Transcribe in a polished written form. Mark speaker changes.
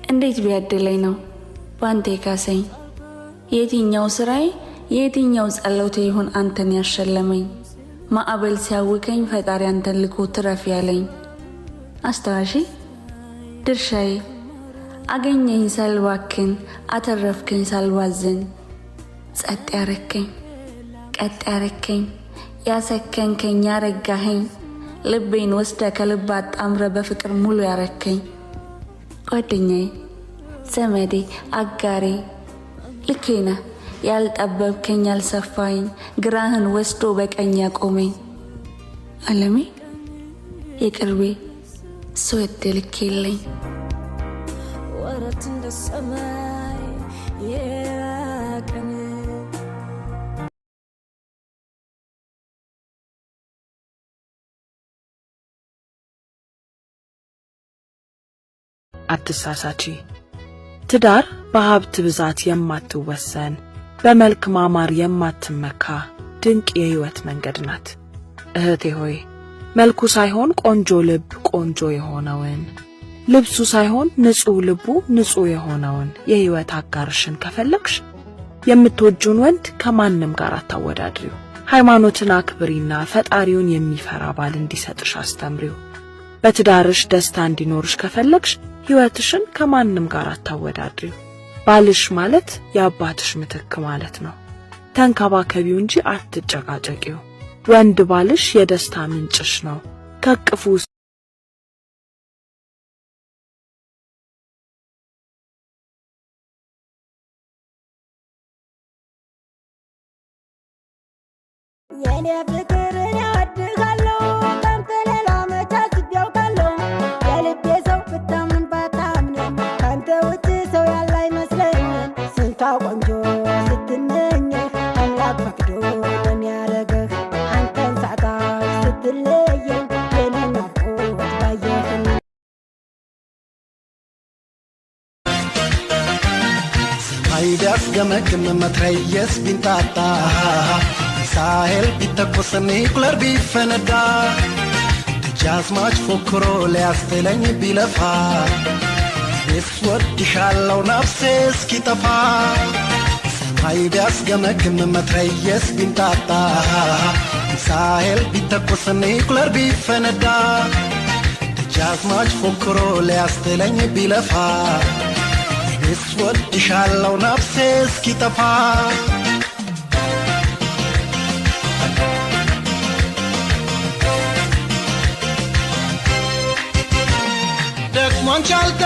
Speaker 1: እንዴት ቢያደለኝ ነው ባንተ ካሰኝ የትኛው ስራዬ የትኛው ጸሎቴ ይሁን አንተን ያሸለመኝ ማዕበል ሲያውከኝ ፈጣሪ አንተን ልኮ ትረፍ ያለኝ አስተዋሺ ድርሻዬ አገኘኝ ሳልባክን አተረፍከኝ ሳልባዝን ጸጥ ያረከኝ ቀጥ ያረከኝ ያሰከንከኝ ያረጋኸኝ ልቤን ወስደ ከልብ አጣምረ በፍቅር ሙሉ ያረከኝ ጓደኛዬ ዘመዴ አጋሬ ልኬነ ያልጠበብከኝ ያልሰፋኝ ግራህን ወስዶ በቀኝ ያቆመኝ ዓለሜ የቅርቤ ስወድ ልኬለኝ ወረት እንደ ሰማይ የራቀን
Speaker 2: አትሳሳቺ ትዳር በሀብት ብዛት የማትወሰን በመልክ ማማር የማትመካ ድንቅ የህይወት መንገድ ናት። እህቴ ሆይ መልኩ ሳይሆን ቆንጆ ልብ ቆንጆ የሆነውን ልብሱ ሳይሆን ንጹህ ልቡ ንጹህ የሆነውን የህይወት አጋርሽን ከፈለግሽ የምትወጁን ወንድ ከማንም ጋር አታወዳድሪው። ሃይማኖትን አክብሪና ፈጣሪውን የሚፈራ ባል እንዲሰጥሽ አስተምሪው። በትዳርሽ ደስታ እንዲኖርሽ ከፈለግሽ ህይወትሽን ከማንም ጋር አታወዳድሪው። ባልሽ ማለት የአባትሽ ምትክ ማለት ነው። ተንከባከቢው እንጂ አትጨቃጨቂው። ወንድ ባልሽ የደስታ ምንጭሽ ነው። ከቅፉ
Speaker 3: የኔ ፍቅር ያወድጋለሁ ካንተ ሌላ መች አስቤያለሁ የልቤ ሰው ብታምን ባታምንም ካንተ ውጭ ሰው ያለ አይመስለኝም ስልቷ ቆንጆ ስትመኝ አምላክ ፈቅዶ ለኔ ያረገህ አንተን ሳጣ ስትለየኝ የኔ ናፍቆት ባየህን
Speaker 4: ሰማይ ቢያስገመግም መትረየስ ቢንጣጣ ሳሄል ቢተኮስ ኒውክለር ቢፈነዳ ደጃዝማች ፎክሮ ሊያስጥለኝ ቢለፋ እኔስ ወድሻለሁ ነፍሴ እስኪጠፋ ሰማይ ቢያስገመግም መትረየስ ቢንጣጣ ሳሄል ቢተኮስ ኒውክለር ቢፈነዳ ደጃዝማች ፎክሮ ሊያስጥለኝ ቢለፋ እኔስ ወድሻለሁ ነፍሴ እስኪጠፋ ደግሞን ቻልተ